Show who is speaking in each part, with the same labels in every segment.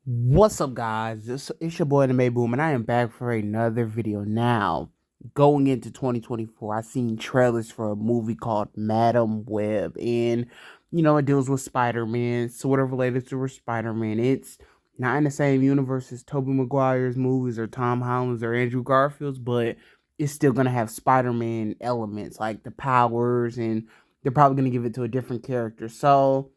Speaker 1: What's up, guys? It's your boy, the May Boom, and I am back for another video. Now, going into 2024, I seen trailers for a movie called Madam Web, and it deals with Spider-Man, sort of related to Spider-Man. It's not in the same universe as Tobey Maguire's movies or Tom Holland's or Andrew Garfield's, but it's still gonna have Spider-Man elements like the powers, and they're probably gonna give it to a different character. So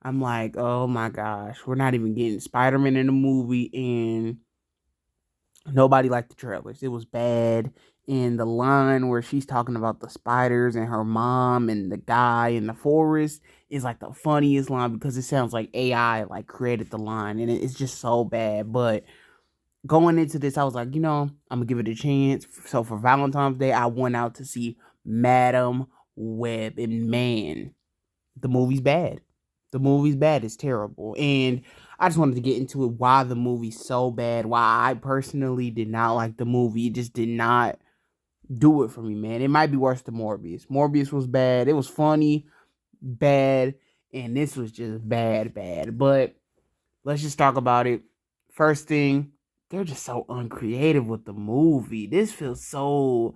Speaker 1: I'm like, oh my gosh, we're not even getting Spider Man in the movie, and nobody liked the trailers. It was bad. And the line where she's talking about the spiders and her mom and the guy in the forest is like the funniest line because it sounds like AI like created the line, and it's just so bad. But going into this, I was like, I'm gonna give it a chance. So for Valentine's Day, I went out to see Madam Web, and man, the movie's bad. The movie's bad. It's terrible. And I just wanted to get into it why the movie's so bad. Why I personally did not like the movie. It just did not do it for me, man. It might be worse than Morbius. Morbius was bad. It was funny, bad, and this was just bad, bad. But let's just talk about it. First thing, they're just so uncreative with the movie. This feels so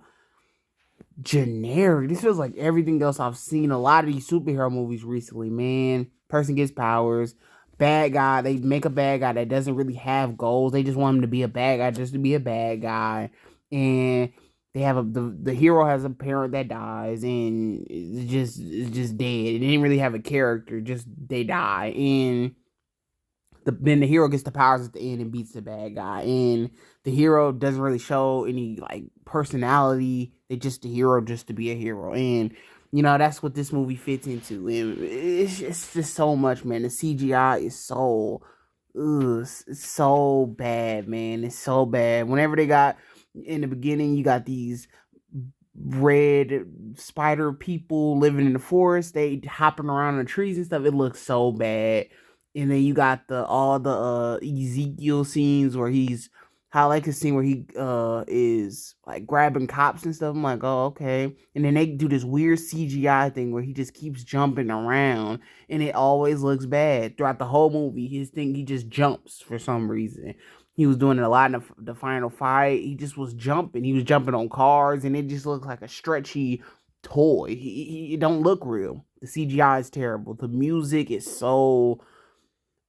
Speaker 1: generic. This feels like everything else I've seen. A lot of these superhero movies recently, man. Person gets powers. Bad guy. They make a bad guy that doesn't really have goals. They just want him to be a bad guy just to be a bad guy. And they have the hero has a parent that dies and it's just dead. It didn't really have a character. Just they die. And then the hero gets the powers at the end and beats the bad guy, and the hero doesn't really show any like personality. They just the hero just to be a hero, and that's what this movie fits into. And it's just so much, man. The CGI is so, it's so bad, man. It's so bad. Whenever they got in the beginning, you got these red spider people living in the forest. They hopping around in the trees and stuff. It looks so bad. And then you got the all the Ezekiel scenes where he's I like a scene where he is like grabbing cops and stuff. I'm like, oh, okay. And then they do this weird CGI thing where he just keeps jumping around and it always looks bad. Throughout the whole movie, his thing he just jumps for some reason. He was doing it a lot in the final fight. He just was jumping. He was jumping on cars, and it just looks like a stretchy toy. He it don't look real. The CGI is terrible. The music is so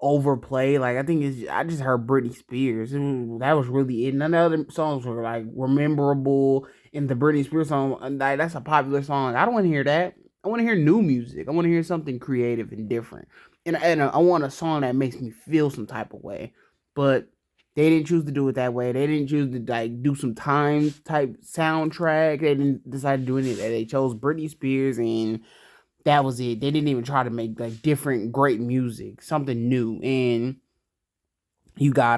Speaker 1: overplayed. Like I just heard Britney Spears, and that was really it. None of the other songs were like memorable. And the Britney Spears song, like, that's a popular song. I don't want to hear that. I want to hear new music. I want to hear something creative and different. And I want a song that makes me feel some type of way. But they didn't choose to do it that way. They didn't choose to like do some time type soundtrack. They didn't decide to do any of that. They chose Britney Spears, and that was it. They didn't even try to make like different great music, something new. And you got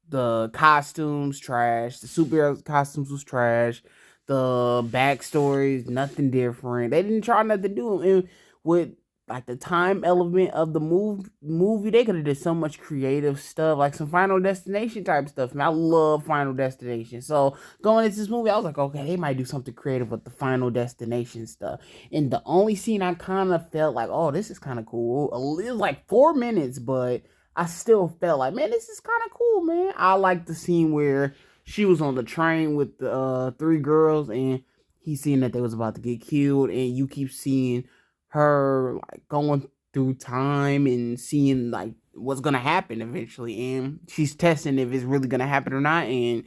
Speaker 1: the costumes trash, the superhero costumes was trash, the backstories nothing different. They didn't try nothing to do. And with like the time element of the movie, they could have did so much creative stuff, like some Final Destination type stuff. And I love Final Destination. So going into this movie, I was like, okay, they might do something creative with the Final Destination stuff. And the only scene I kind of felt like, oh, this is kind of cool. It was like 4 minutes, but I still felt like, man, this is kind of cool, man. I like the scene where she was on the train with the three girls, and he seen that they was about to get killed, and you keep seeing her like going through time and seeing like what's gonna happen eventually, and she's testing if it's really gonna happen or not, and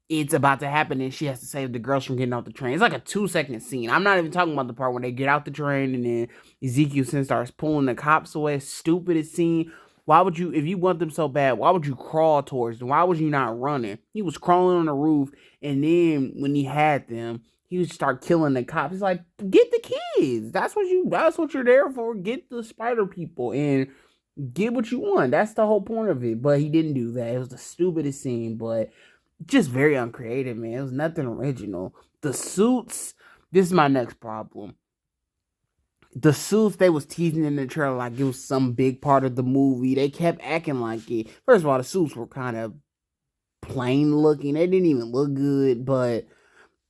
Speaker 1: it's about to happen, and she has to save the girls from getting off the train. It's like a 2 second scene. I'm not even talking about the part when they get out the train and then Ezekiel Sin starts pulling the cops away. Stupidest scene. Why would you, if you want them so bad, why would you crawl towards them? Why was you not running? He was crawling on the roof, and then when he had them, he would start killing the cops. It's like, get the kids. That's what you're there for. Get the spider people and get what you want. That's the whole point of it. But he didn't do that. It was the stupidest scene, but just very uncreative, man. It was nothing original. The suits, this is my next problem. The suits they was teasing in the trailer like it was some big part of the movie. They kept acting like it. First of all, the suits were kind of plain looking. They didn't even look good, but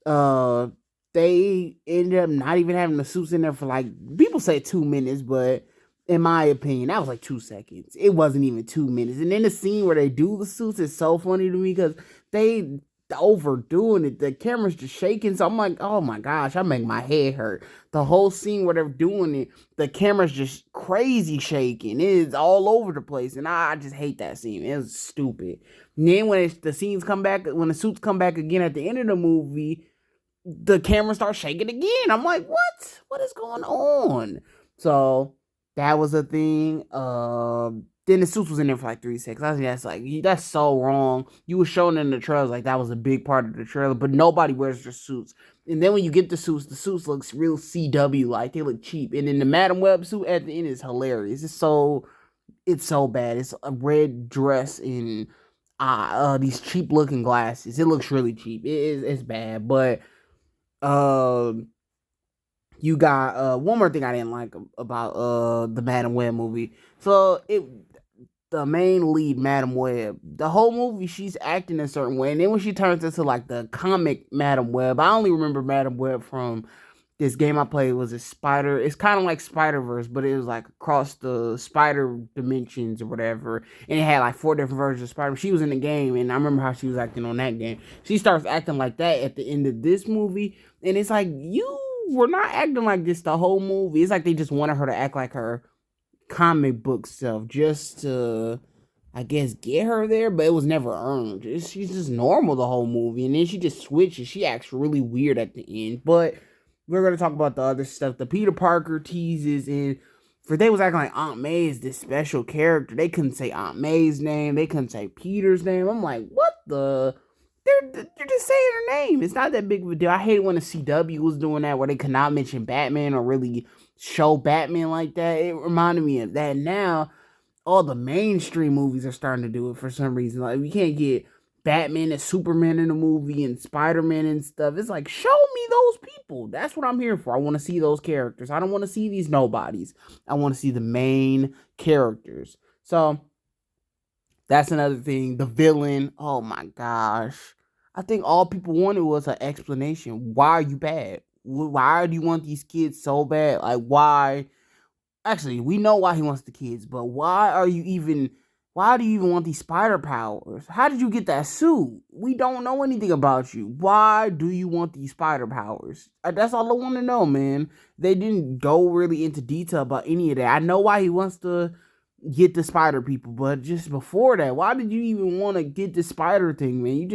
Speaker 1: uh they ended up not even having the suits in there for like people say 2 minutes, but in my opinion, that was like 2 seconds. It wasn't even 2 minutes. And then the scene where they do the suits is so funny to me because they overdoing it. The camera's just shaking. So I'm like, oh my gosh, I make my head hurt. The whole scene where they're doing it, the camera's just crazy shaking. It is all over the place. And I just hate that scene. It was stupid. And then when the scenes come back, when the suits come back again at the end of the movie, the camera starts shaking again. I'm like, what? What is going on? So that was a thing. Then the suits was in there for like 3 seconds. I think that's so wrong. You were showing in the trailers like that was a big part of the trailer, but nobody wears their suits. And then when you get the suits looks real CW like. They look cheap. And then the Madam Web suit at the end is hilarious. It's so bad. It's a red dress and these cheap looking glasses. It looks really cheap. It's bad, but um you got one more thing I didn't like about the Madam Web movie. So the main lead, Madam Web, the whole movie she's acting a certain way, and then when she turns into like the comic Madam Web, I only remember Madam Web from this game I played. Was a spider. It's kind of like Spider-Verse, but it was like across the spider dimensions or whatever, and it had like 4 different versions of Spider. She was in the game, and I remember how she was acting on that game. She starts acting like that at the end of this movie, and it's like you were not acting like this the whole movie. It's like they just wanted her to act like her comic book self just to, I guess, get her there, but it was never earned. She's just normal the whole movie, and then she just switches. She acts really weird at the end, but we're going to talk about the other stuff. The Peter Parker teases, and for they was acting like Aunt May is this special character. They couldn't say Aunt May's name. They couldn't say Peter's name. I'm like, what the? They're just saying her name. It's not that big of a deal. I hate when the CW was doing that, where they could not mention Batman or really show Batman like that. It reminded me of that. Now, all the mainstream movies are starting to do it for some reason. Like, we can't get Batman and Superman in a movie and Spider-Man and stuff. It's like, show me those people. That's what I'm here for. I want to see those characters. I don't want to see these nobodies. I want to see the main characters. So, that's another thing. The villain. Oh my gosh. I think all people wanted was an explanation. Why are you bad? Why do you want these kids so bad? Like, why? Actually, we know why he wants the kids, but why do you even want these spider powers? How did you get that suit? We don't know anything about you. Why do you want these spider powers? That's all I want to know, man. They didn't go really into detail about any of that. I know why he wants to get the spider people, but just before that, why did you even want to get the spider thing, man?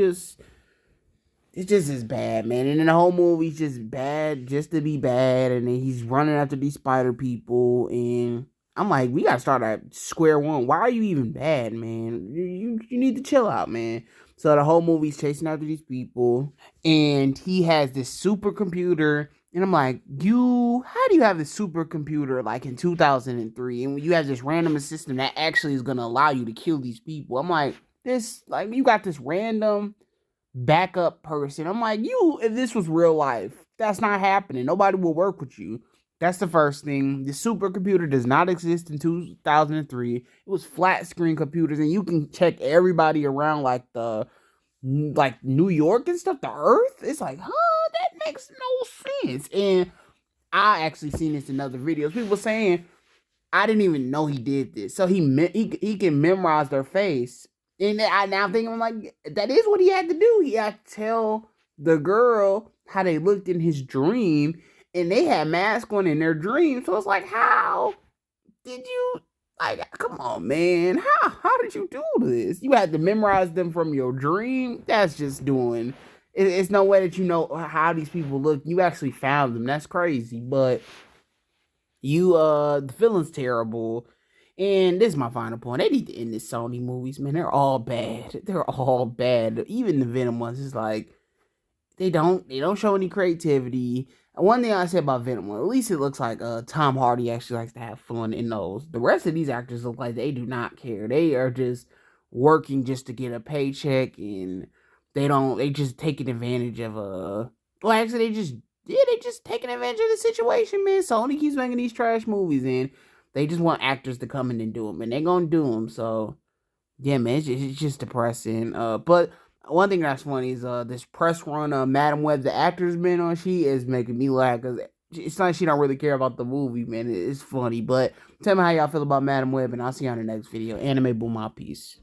Speaker 1: It just is bad, man. And then the whole movie's just bad just to be bad. And then he's running after these spider people. And I'm like, we gotta start at square one. Why are you even bad, man? You need to chill out, man. So the whole movie's chasing after these people. And he has this supercomputer. And I'm like, how do you have this supercomputer like in 2003? And you have this random system that actually is gonna allow you to kill these people. I'm like, you got this random backup person. I'm like, if this was real life, that's not happening. Nobody will work with you. That's the first thing. The supercomputer does not exist in 2003. It was flat screen computers, and you can check everybody around like New York and stuff, the Earth. It's like, that makes no sense. And I actually seen this in other videos. People saying, I didn't even know he did this. So he can memorize their face. And I now think, I'm like, that is what he had to do. He had to tell the girl how they looked in his dream, and they had masks on in their dream. So it's like, how did you, like, come on, man. How did you do this? You had to memorize them from your dream? That's just doing, it's no way that you know how these people look. You actually found them. That's crazy. But the feeling's terrible. And this is my final point. They need to end this Sony movies, man. They're all bad. They're all bad. Even the Venom ones is like, they don't show any creativity. One thing I said about Venom, at least it looks like Tom Hardy actually likes to have fun in those. The rest of these actors look like they do not care. They are just working just to get a paycheck, and they just taking advantage of well, actually they just taking advantage of the situation, man. Sony keeps making these trash movies, and they just want actors to come in and do them, and they're gonna do them. So, yeah, man, it's just depressing. But one thing that's funny is this press run Madam Web, the actor's been on. She is making me laugh because it's like she don't really care about the movie, man. It's funny, but tell me how y'all feel about Madam Web, and I'll see you on the next video. Anime Boom out, peace.